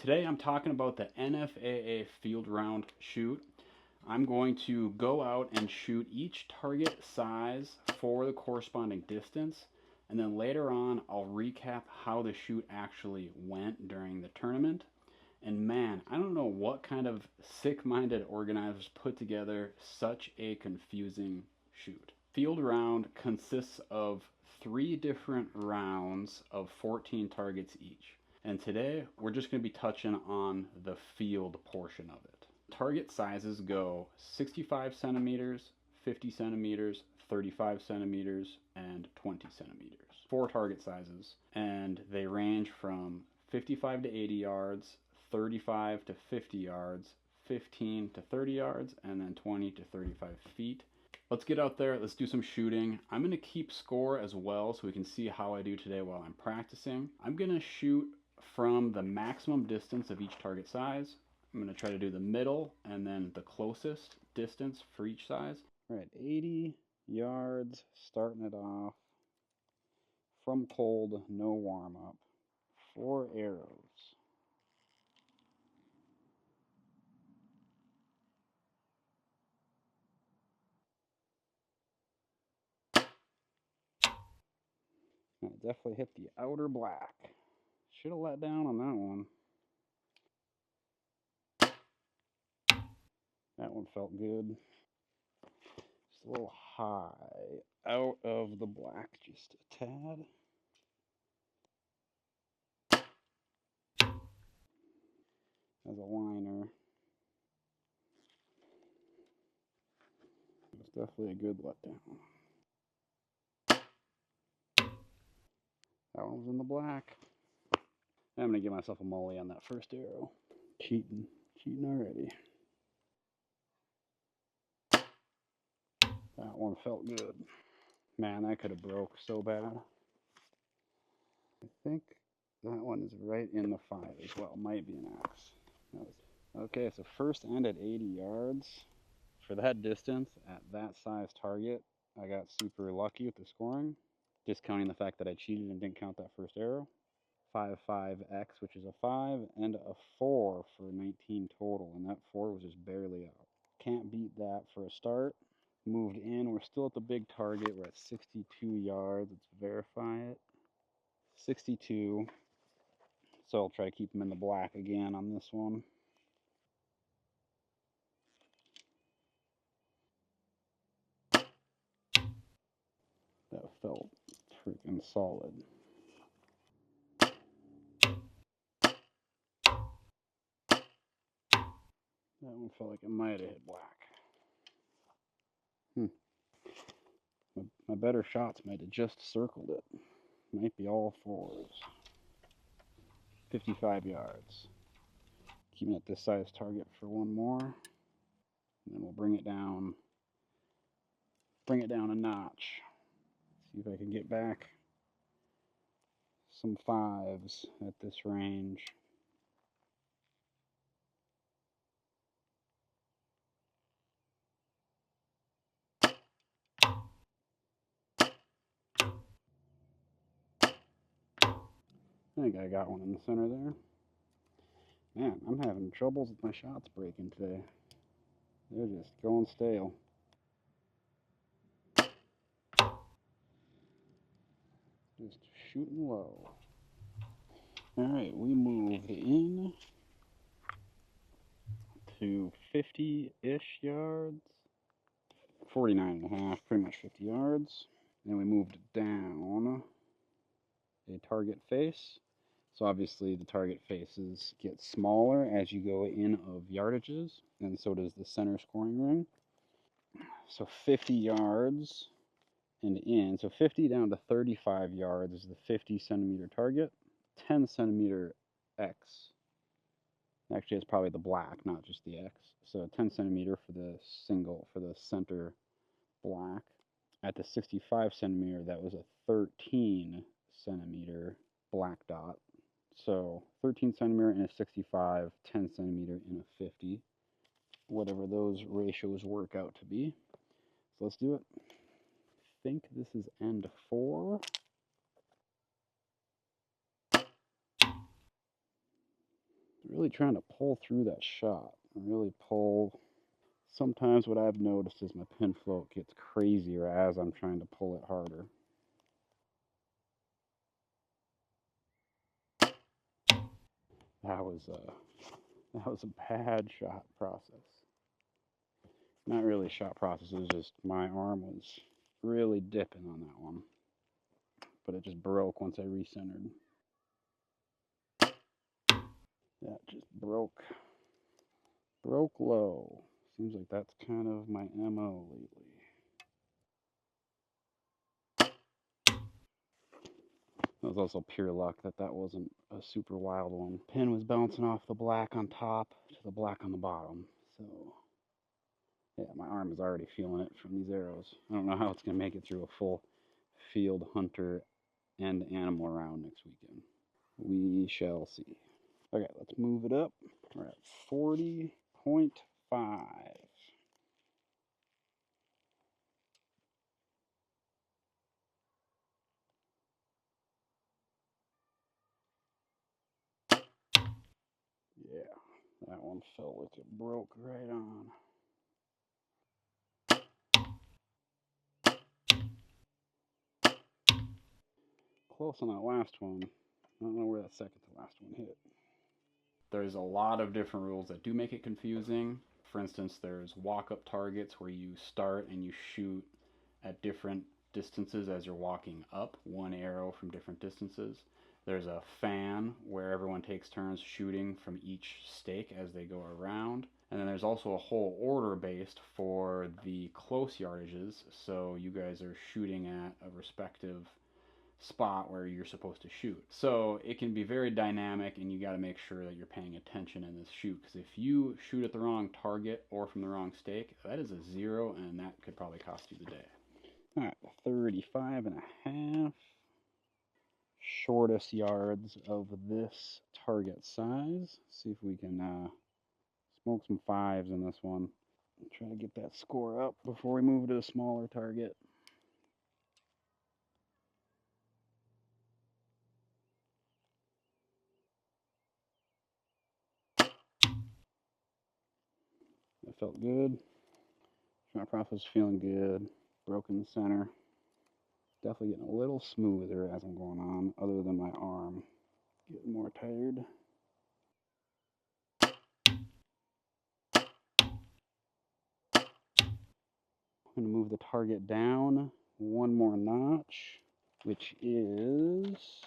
Today I'm talking about the NFAA field round shoot. I'm going to go out and shoot each target size for the corresponding distance, and then later on I'll recap how the shoot actually went during the tournament. And man, I don't know what kind of sick-minded organizers put together such a confusing shoot. Field round consists of 3 different rounds of 14 targets each. And today we're just going to be touching on the field portion of it. Target sizes go 65 centimeters, 50 centimeters, 35 centimeters, and 20 centimeters. 4 target sizes, and they range from 55 to 80 yards, 35 to 50 yards, 15 to 30 yards, and then 20 to 35 feet. Let's get out there, let's do some shooting. I'm going to keep score as well so we can see how I do today while I'm practicing. I'm going to shoot from the maximum distance of each target size. I'm going to try to do the middle and then the closest distance for each size. All right, 80 yards, starting it off from cold, no warm up. 4 arrows. I definitely hit the outer black. Should have let down on that one. That one felt good. Just a little high out of the black, just a tad. As a liner. It's definitely a good letdown. That one was in the black. I'm going to give myself a molly on that first arrow. Cheating already. That one felt good. Man, that could have broke so bad. I think that one is right in the 5 as well. Might be an X. Okay, so first end at 80 yards. For that distance, at that size target, I got super lucky with the scoring. Discounting the fact that I cheated and didn't count that first arrow. 5-5X, which is a 5, and a 4 for 19 total, and that 4 was just barely out. Can't beat that for a start. Moved in, we're still at the big target, we're at 62 yards, let's verify it. 62, so I'll try to keep them in the black again on this one. That felt freaking solid. That one felt like it might have hit black. My better shots might have just circled it. Might be all 4s. 55 yards. Keeping it this size target for one more. And then we'll bring it down a notch. See if I can get back some 5s at this range. I think I got one in the center there. Man, I'm having troubles with my shots breaking today. They're just going stale. Just shooting low. Alright, we moved in to 50-ish yards. 49.5, pretty much 50 yards. Then we moved down a target face. So obviously the target faces get smaller as you go in of yardages, and so does the center scoring ring. So 50 yards and in. So 50 down to 35 yards is the 50 centimeter target. 10 centimeter X. Actually, it's probably the black, not just the X. So 10 centimeter for the center black. At the 65 centimeter, that was a 13 centimeter black dot. So 13 centimeter in a 65, 10 centimeter in a 50, whatever those ratios work out to be. So let's do it. I think this is end 4. really trying to pull through that shot. Really pull. Sometimes what I've noticed is my pin float gets crazier as I'm trying to pull it harder. That was a bad shot process. Not really shot process, it was just my arm was really dipping on that one. But it just broke once I recentered. That just broke. Broke low. Seems like that's kind of my MO lately. That was also pure luck that wasn't a super wild one. Pin was bouncing off the black on top to the black on the bottom. So, yeah, my arm is already feeling it from these arrows. I don't know how it's going to make it through a full field hunter and animal round next weekend. We shall see. Okay, let's move it up. We're at 40.5. Yeah, that one felt like it broke right on. Close on that last one. I don't know where that second to last one hit. There's a lot of different rules that do make it confusing. For instance, there's walk-up targets where you start and you shoot at different distances as you're walking up, one arrow from different distances. There's a fan where everyone takes turns shooting from each stake as they go around. And then there's also a whole order based for the close yardages, so you guys are shooting at a respective spot where you're supposed to shoot. So it can be very dynamic, and you got to make sure that you're paying attention in this shoot, because if you shoot at the wrong target or from the wrong stake, that is a 0, and that could probably cost you the day. All right, 35 and a half. Shortest yards of this target size. See if we can smoke some 5s in this one. Try to get that score up before we move to a smaller target. That felt good. Shot process feeling good. Broken center. Definitely getting a little smoother as I'm going on, other than my arm getting more tired. I'm going to move the target down one more notch, which is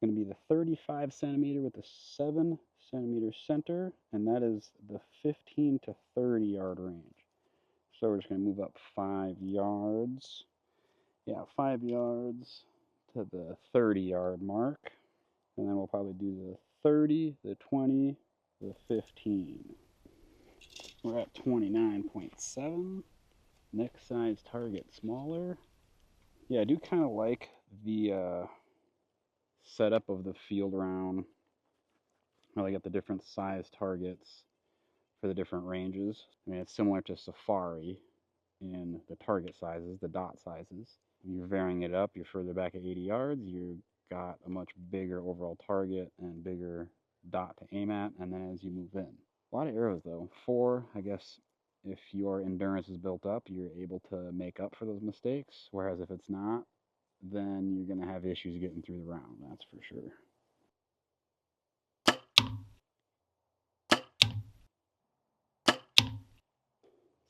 going to be the 35 centimeter with the 7 centimeter center, and that is the 15 to 30 yard range. So we're just going to move up 5 yards. Yeah, 5 yards to the 30 yard mark. And then we'll probably do the 30, the 20, the 15. We're at 29.7. Next size target smaller. Yeah, I do kind of like the setup of the field round. I got the different size targets for the different ranges. I mean, it's similar to Safari in the target sizes, the dot sizes. You're varying it up. You're further back at 80 yards. You've got a much bigger overall target and bigger dot to aim at, and then as you move in. A lot of arrows, though. 4, I guess, if your endurance is built up, you're able to make up for those mistakes, whereas if it's not, then you're going to have issues getting through the round, that's for sure.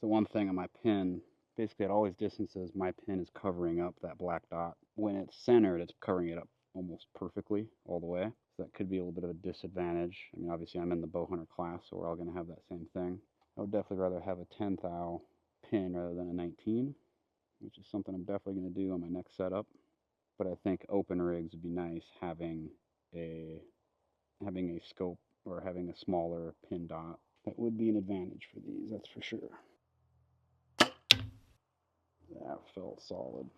So one thing on my pin, basically at all these distances, my pin is covering up that black dot. When it's centered, it's covering it up almost perfectly all the way. So that could be a little bit of a disadvantage. I mean, obviously I'm in the bow hunter class, so we're all going to have that same thing. I would definitely rather have a 10 thou pin rather than a 19, which is something I'm definitely going to do on my next setup. But I think open rigs would be nice having a scope or having a smaller pin dot. That would be an advantage for these, that's for sure. That felt solid.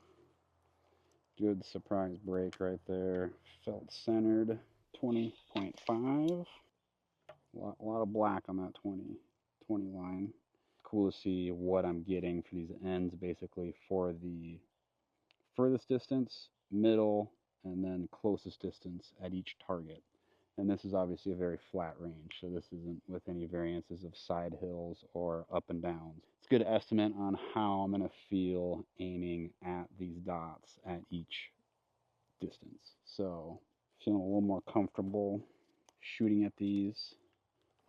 Good surprise break right there. Felt centered. 20.5. A lot of black on that 20 line. Cool to see what I'm getting for these ends, basically for the furthest distance, middle, and then closest distance at each target. And this is obviously a very flat range, so this isn't with any variances of side hills or up and downs. It's a good estimate on how I'm going to feel aiming at these dots at each distance. So feeling a little more comfortable shooting at these.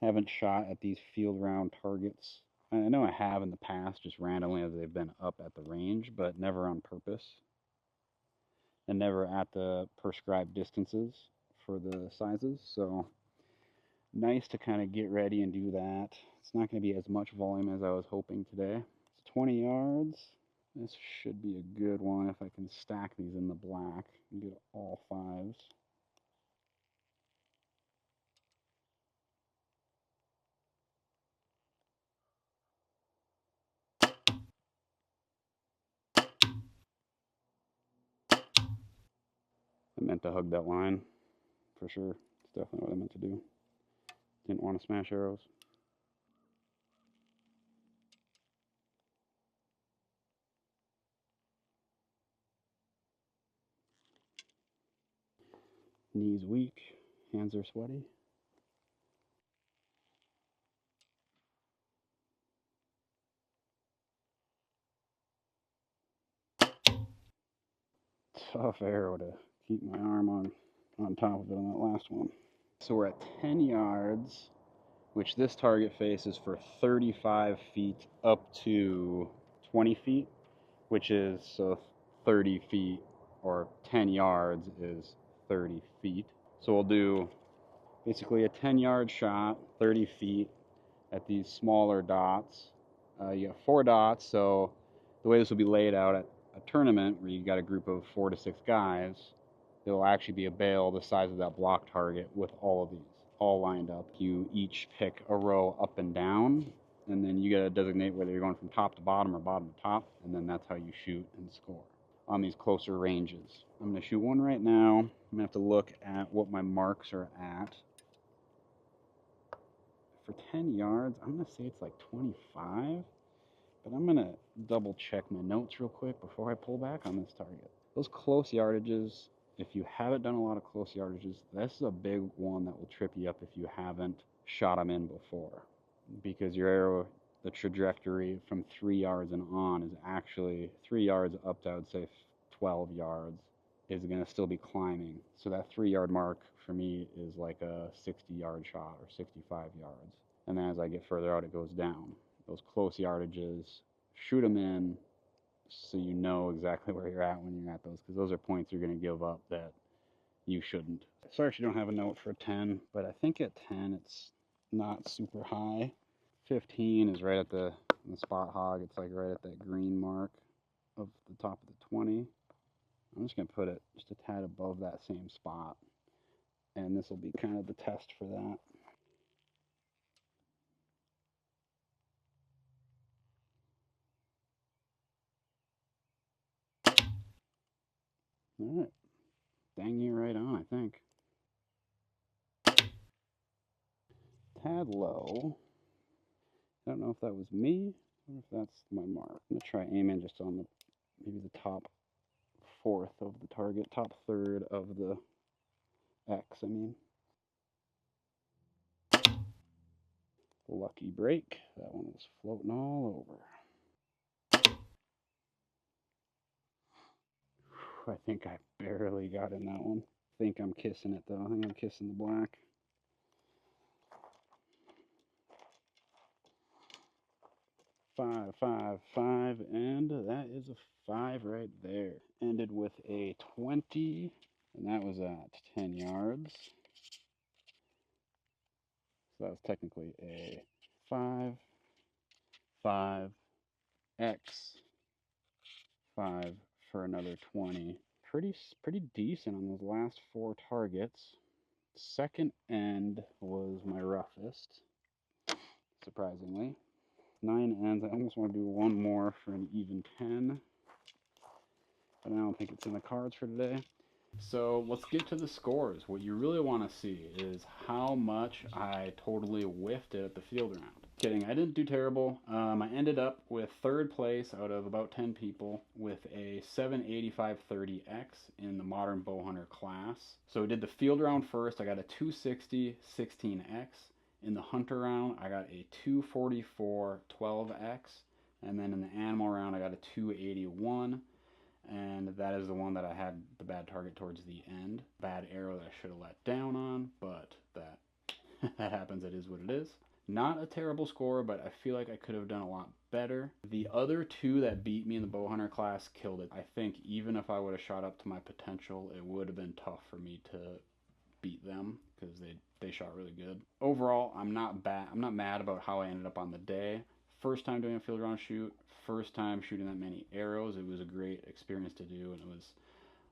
Haven't shot at these field round targets. I know I have in the past, just randomly as they've been up at the range, but never on purpose. And never at the prescribed distances for the sizes. So nice to kind of get ready and do that. It's not going to be as much volume as I was hoping today. It's 20 yards. This should be a good one if I can stack these in the black and get all fives. I meant to hug that line for sure. It's definitely what I meant to do. Didn't want to smash arrows. Knees weak, hands are sweaty. Tough arrow to keep my arm on top of it on that last one. So we're at 10 yards, which this target face is for 35 feet up to 20 feet, which is so 30 feet or 10 yards is 30 feet. So we'll do basically a 10-yard shot, 30 feet at these smaller dots. You got 4 dots, so the way this will be laid out at a tournament where you got a group of 4 to 6 guys, it'll actually be a bale the size of that block target with all of these all lined up. You each pick a row up and down, and then you got to designate whether you're going from top to bottom or bottom to top, and then that's how you shoot and score on these closer ranges. I'm going to shoot one right now. I'm going to have to look at what my marks are at. For 10 yards, I'm going to say it's like 25, but I'm going to double check my notes real quick before I pull back on this target. Those close yardages, if you haven't done a lot of close yardages, this is a big one that will trip you up if you haven't shot them in before. Because your arrow, the trajectory from 3 yards and on is actually 3 yards up to, I would say, 12 yards is going to still be climbing. So that 3-yard mark for me is like a 60-yard shot or 65 yards. And then as I get further out, it goes down. Those close yardages, shoot them in so you know exactly where you're at when you're at those, because those are points you're going to give up that you shouldn't. Sorry if you don't have a note for 10, but I think at 10 it's not super high. 15 is right at the spot hog. It's like right at that green mark of the top of the 20. I'm just going to put it just a tad above that same spot, and this will be kind of the test for that. All right, dang you right on, I think. Tad low. I don't know if that was me or if that's my mark. I'm going to try aiming just on the maybe the top fourth of the target, top third of the X, I mean. Lucky break. That one was floating all over. I think I barely got in that one. I think I'm kissing it though. I think I'm kissing the black. Five, five, five, and that is a 5 right there. Ended with a 20, and that was at 10 yards. So that was technically a 5, 5, X, 5 for another 20. Pretty decent on those last 4 targets. Second end was my roughest, surprisingly. 9 ends. I almost want to do one more for an even 10, but I don't think it's in the cards for today. So let's get to the scores. What you really want to see is how much I totally whiffed it at the field round. Kidding, I didn't do terrible. I ended up with third place out of about 10 people with a 785/30X in the modern bow hunter class. So we did the field round first. I got a 260 16X. In the hunter round, I got a 244 12X. And then in the animal round, I got a 281. And that is the one that I had the bad target towards the end. Bad arrow that I should have let down on, but that that happens. It is what it is. Not a terrible score, but I feel like I could have done a lot better. The other two that beat me in the bow hunter class killed it. I think even if I would have shot up to my potential, it would have been tough for me to beat them because they shot really good. Overall, I'm not mad about how I ended up on the day. First time doing a field round shoot, first time shooting that many arrows. It was a great experience to do, and it was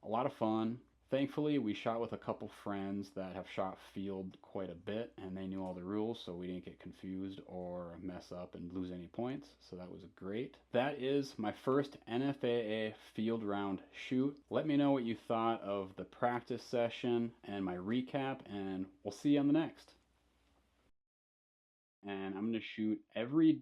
a lot of fun. Thankfully, we shot with a couple friends that have shot field quite a bit, and they knew all the rules, so we didn't get confused or mess up and lose any points, so that was great. That is my first NFAA field round shoot. Let me know what you thought of the practice session and my recap, and we'll see you on the next. And I'm going to shoot every